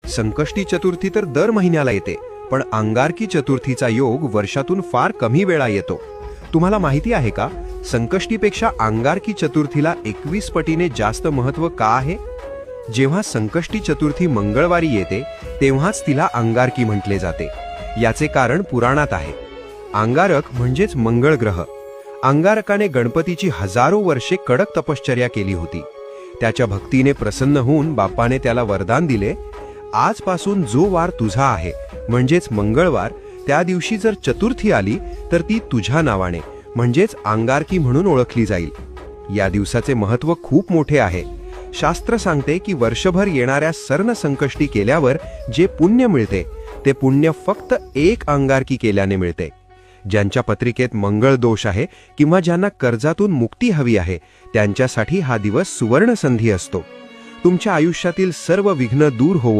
संकष्टी चतुर्थी तर दर महिन्याला येते, पण अंगारकी चतुर्थीचा योग वर्षातून फार कमी वेळा येतो. तुम्हाला माहिती आहे का, संकष्टीपेक्षा अंगारकी चतुर्थीला 21 पटीने जास्त महत्त्व का आहे? जेव्हा संकष्टी चतुर्थी मंगळवारी येते तेव्हाच तिला अंगारकी म्हटले जाते. याचे कारण पुराणात आहे. अंगारक म्हणजेच मंगळ ग्रह. अंगारकाने गणपतीची हजारो वर्षे कडक तपश्चर्या केली होती. त्याच्या भक्तीने प्रसन्न होऊन बाप्पाने त्याला वरदान दिले, आजपासून जो वार तुझा आहे म्हणजेच मंगळवार, त्या दिवशी जर चतुर्थी आली तर ती तुझ्या नावाने म्हणजेच अंगारकी म्हणून ओळखली जाईल. या दिवसाचे महत्त्व खूप मोठे आहे. शास्त्र सांगते की वर्षभर येणाऱ्या सर्ण संकष्टी केल्यावर जे पुण्य मिळते ते पुण्य फक्त एक अंगारकी केल्याने मिळते. ज्यांच्या पत्रिकेत मंगळ दोष आहे किंवा ज्यांना कर्जातून मुक्ती हवी आहे त्यांच्यासाठी हा दिवस सुवर्ण संधी असतो. तुमच्या आयुष्यातील सर्व विघ्न दूर होवो.